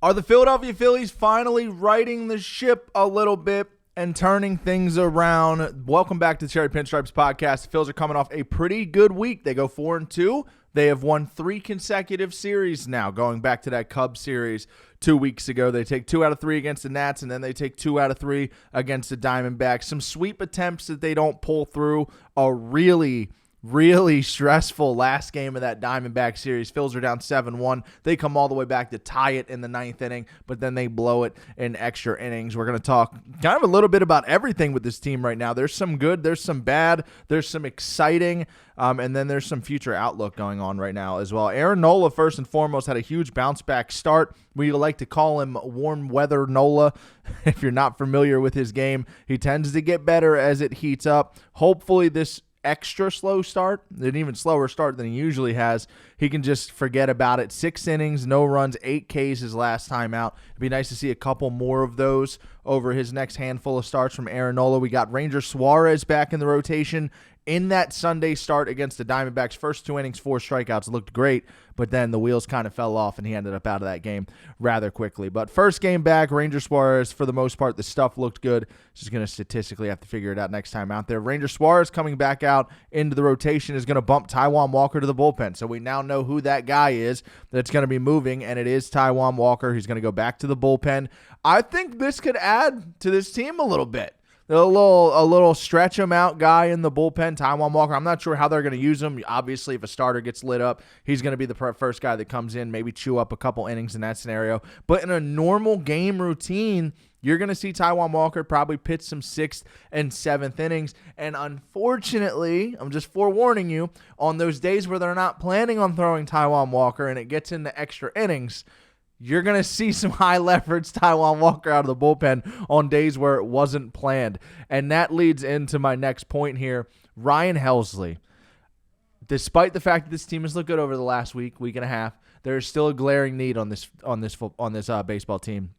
Are the Philadelphia Phillies finally righting the ship a little bit and turning things around? Welcome back to the Cherry Pinstripes podcast. The Phillies are coming off a pretty good week. They go 4-2. They have won 3 consecutive series now, going back to that Cubs series 2 weeks ago. They take 2 out of 3 against the Nats, and then they take 2 out of 3 against the Diamondbacks. Some sweep attempts that they don't pull through. A really stressful last game of that Diamondback series. Phils are down 7-1. They come all the way back to tie it in the 9th inning, but then they blow it in extra innings. We're going to talk kind of a little bit about everything with this team right now. There's some good, there's some bad, there's some exciting, and then there's some future outlook going on right now as well. Aaron Nola, first and foremost, had a huge bounce-back start. We like to call him warm weather Nola. If you're not familiar with his game, he tends to get better as it heats up. Hopefully this extra slow start, an even slower start than he usually has, he can just forget about it. 6 innings, no runs, 8 Ks his last time out. It'd be nice to see a couple more of those over his next handful of starts from Aaron Nola. We got Ranger Suarez back in the rotation in that Sunday start against the Diamondbacks. First 2 innings, 4 strikeouts, looked great, but then the wheels kind of fell off and he ended up out of that game rather quickly. But first game back, Ranger Suarez, for the most part, the stuff looked good. Just going to statistically have to figure it out next time out there. Ranger Suarez coming back out into the rotation is going to bump Taijuan Walker to the bullpen. So we now know who that guy is that's going to be moving, and it is Taijuan Walker. He's going to go back to the bullpen. I think this could add to this team a little bit. A little stretch him out guy in the bullpen, Taijuan Walker. I'm not sure how they're going to use him. Obviously, if a starter gets lit up, he's going to be the first guy that comes in, maybe chew up a couple innings in that scenario. But in a normal game routine, you're going to see Taijuan Walker probably pitch some 6th and 7th innings. And unfortunately, I'm just forewarning you, on those days where they're not planning on throwing Taijuan Walker and it gets into extra innings, you're going to see some high-leverage Taijuan Walker out of the bullpen on days where it wasn't planned. And that leads into my next point here. Ryan Helsley, despite the fact that this team has looked good over the last week and a half, there is still a glaring need on this baseball team,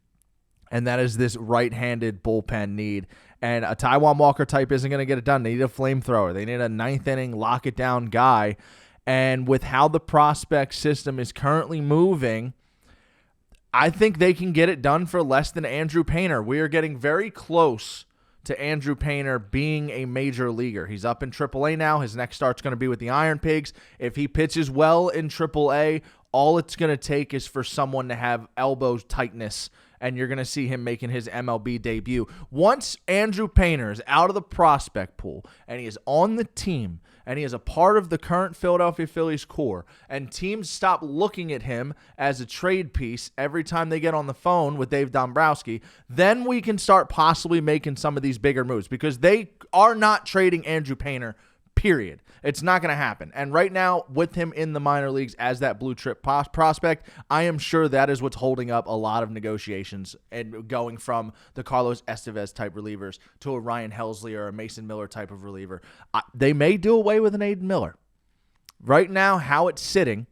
and that is this right-handed bullpen need. And a Taijuan Walker type isn't going to get it done. They need a flamethrower. They need a 9th inning, lock-it-down guy. And with how the prospect system is currently moving, I think they can get it done for less than Andrew Painter. We are getting very close to Andrew Painter being a major leaguer. He's up in AAA now. His next start's going to be with the Iron Pigs. If he pitches well in AAA, all it's going to take is for someone to have elbow tightness, and you're going to see him making his MLB debut. Once Andrew Painter is out of the prospect pool and he is on the team and he is a part of the current Philadelphia Phillies core, and teams stop looking at him as a trade piece every time they get on the phone with Dave Dombrowski, then we can start possibly making some of these bigger moves, because they are not trading Andrew Painter, period. It's not going to happen. And right now, with him in the minor leagues as that blue chip prospect, I am sure that is what's holding up a lot of negotiations and going from the Carlos Estevez type relievers to a Ryan Helsley or a Mason Miller type of reliever. They may do away with an Aiden Miller. Right now, how it's sitting,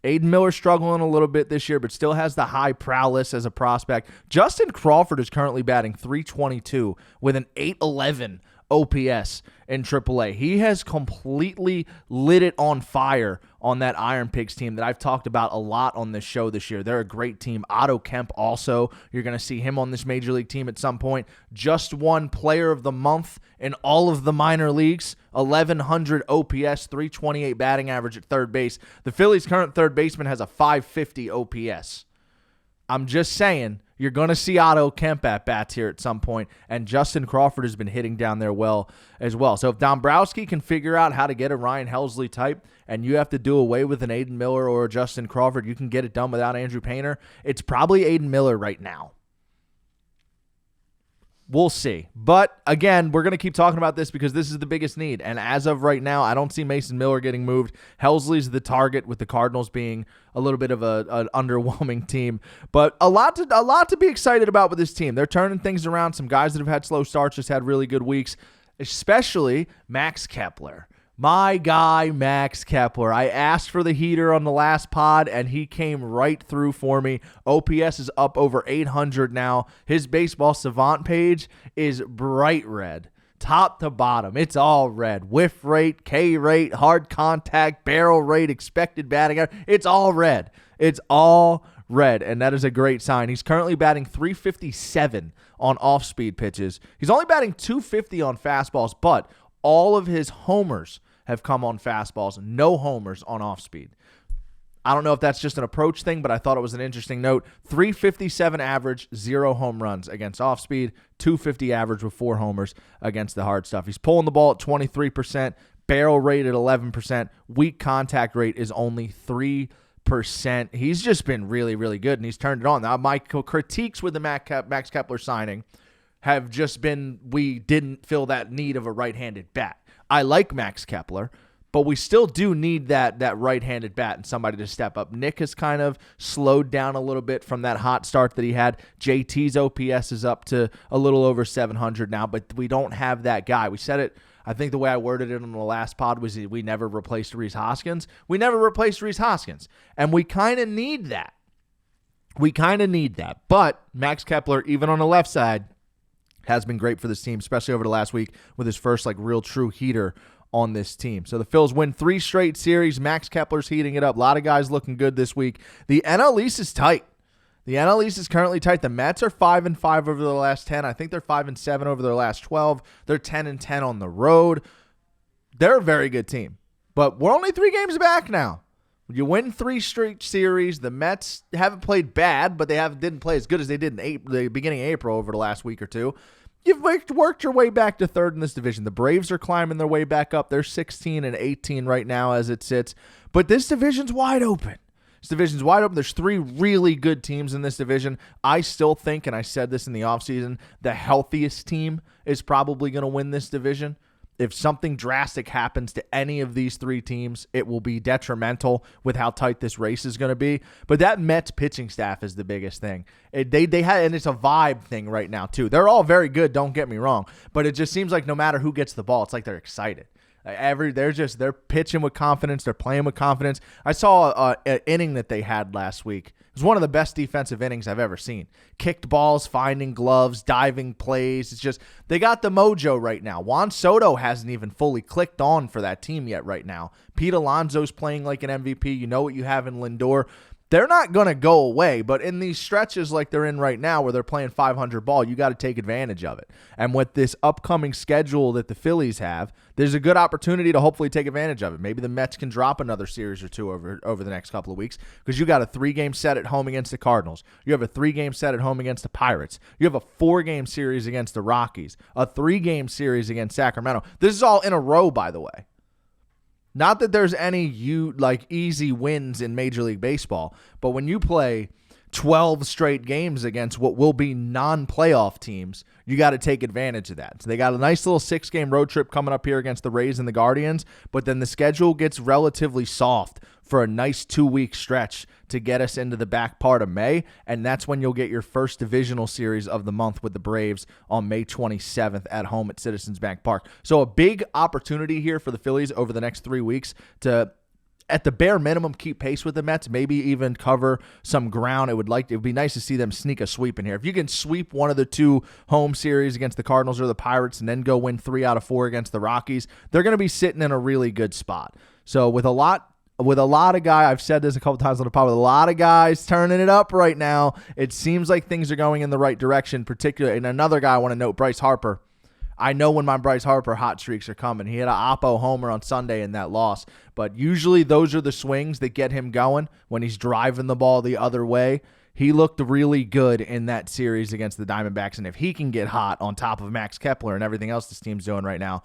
Aiden Miller struggling a little bit this year, but still has the high prowess as a prospect. Justin Crawford is currently batting .322 with an .811 OPS in AAA. He has completely lit it on fire on that Iron Pigs team that I've talked about a lot on this show this year. They're a great team. Otto Kemp also, you're going to see him on this major league team at some point. Just won Player of the Month in all of the minor leagues. 1,100 OPS, .328 batting average at third base. The Phillies' current third baseman has a .550 OPS. I'm just saying, you're going to see Otto Kemp at bats here at some point, and Justin Crawford has been hitting down there well as well. So if Dombrowski can figure out how to get a Ryan Helsley type, and you have to do away with an Aiden Miller or a Justin Crawford, you can get it done without Andrew Painter. It's probably Aiden Miller right now. We'll see. But, again, we're going to keep talking about this because this is the biggest need. And as of right now, I don't see Mason Miller getting moved. Helsley's the target, with the Cardinals being a little bit of an underwhelming team. But a lot to be excited about with this team. They're turning things around. Some guys that have had slow starts just had really good weeks, especially Max Kepler. My guy, Max Kepler. I asked for the heater on the last pod, and he came right through for me. OPS is up over 800 now. His Baseball Savant page is bright red. Top to bottom, it's all red. Whiff rate, K rate, hard contact, barrel rate, expected batting average. It's all red. It's all red, and that is a great sign. He's currently batting .357 on off-speed pitches. He's only batting .250 on fastballs, but all of his homers have come on fastballs, no homers on off-speed. I don't know if that's just an approach thing, but I thought it was an interesting note. .357 average, 0 home runs against off-speed, .250 average with 4 homers against the hard stuff. He's pulling the ball at 23%, barrel rate at 11%, weak contact rate is only 3%. He's just been really, really good, and he's turned it on. Now, my critiques with the Max Kepler signing have just been we didn't fill that need of a right-handed bat. I like Max Kepler, but we still do need that right-handed bat and somebody to step up. Nick has kind of slowed down a little bit from that hot start that he had. JT's OPS is up to a little over 700 now, but we don't have that guy. We said it, I think the way I worded it on the last pod was we never replaced Rhys Hoskins. We never replaced Rhys Hoskins, and we kind of need that. But Max Kepler, even on the left side, has been great for this team, especially over the last week with his first real true heater on this team. So the Phils win 3 straight series. Max Kepler's heating it up. A lot of guys looking good this week. The NL East is tight. The NL East is currently tight. The Mets are 5-5 over the last 10. I think they're 5-7 over their last 12. They're 10-10 on the road. They're a very good team. But we're only 3 games back now. You win 3 straight series. The Mets haven't played bad, but they didn't play as good as they did in the beginning of April over the last week or two. You've worked your way back to 3rd in this division. The Braves are climbing their way back up. They're 16-18 right now as it sits. But this division's wide open. There's 3 really good teams in this division. I still think, and I said this in the offseason, the healthiest team is probably going to win this division. If something drastic happens to any of these 3 teams, it will be detrimental with how tight this race is going to be. But that Mets pitching staff is the biggest thing. They had, and it's a vibe thing right now too. They're all very good, don't get me wrong, but it just seems like no matter who gets the ball, it's like they're excited. They're pitching with confidence. They're playing with confidence. I saw an inning that they had last week. It was one of the best defensive innings I've ever seen. Kicked balls, finding gloves, diving plays. It's just they got the mojo right now. Juan Soto hasn't even fully clicked on for that team yet right now. Pete Alonso's playing like an MVP. You know what you have in Lindor. They're not going to go away, but in these stretches like they're in right now where they're playing 500 ball, you got to take advantage of it. And with this upcoming schedule that the Phillies have, there's a good opportunity to hopefully take advantage of it. Maybe the Mets can drop another series or 2 over the next couple of weeks because you got a 3-game set at home against the Cardinals. You have a 3-game set at home against the Pirates. You have a 4-game series against the Rockies, a 3-game series against Sacramento. This is all in a row, by the way. Not that there's any easy wins in Major League Baseball, but when you play 12 straight games against what will be non-playoff teams, you got to take advantage of that. So they got a nice little 6-game road trip coming up here against the Rays and the Guardians, but then the schedule gets relatively soft for a nice 2-week stretch to get us into the back part of May, and that's when you'll get your first divisional series of the month with the Braves on May 27th at home at Citizens Bank Park. So a big opportunity here for the Phillies over the next 3 weeks to, at the bare minimum, keep pace with the Mets, maybe even cover some ground. It would be nice to see them sneak a sweep in here. If you can sweep one of the 2 home series against the Cardinals or the Pirates and then go win 3 out of 4 against the Rockies, they're going to be sitting in a really good spot. So with a lot of guys, I've said this a couple times on the pod, with a lot of guys turning it up right now, it seems like things are going in the right direction, particularly. And another guy I want to note, Bryce Harper. I know when my Bryce Harper hot streaks are coming. He had an Oppo homer on Sunday in that loss, but usually those are the swings that get him going when he's driving the ball the other way. He looked really good in that series against the Diamondbacks, and if he can get hot on top of Max Kepler and everything else this team's doing right now,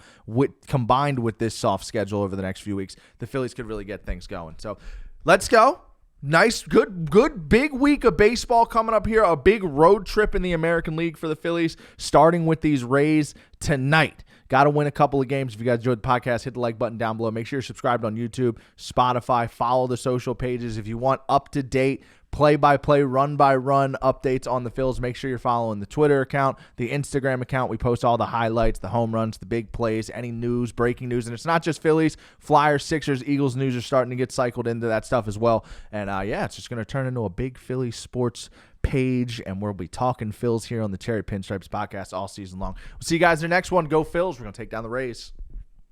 combined with this soft schedule over the next few weeks, the Phillies could really get things going. So let's go. Nice, good big week of baseball coming up here. A big road trip in the American League for the Phillies, starting with these Rays tonight. Got to win a couple of games. If you guys enjoyed the podcast, hit the like button down below. Make sure you're subscribed on YouTube, Spotify. Follow the social pages. If you want up-to-date play-by-play, run-by-run updates on the Phils, make sure you're following the Twitter account, the Instagram account. We post all the highlights, the home runs, the big plays, any news, breaking news. And it's not just Phillies. Flyers, Sixers, Eagles news are starting to get cycled into that stuff as well. And, it's just going to turn into a big Philly sports page, and we'll be talking Phils here on the Cherry Pinstripes podcast all season long. We'll see you guys in the next one. Go Phils. We're going to take down the Rays.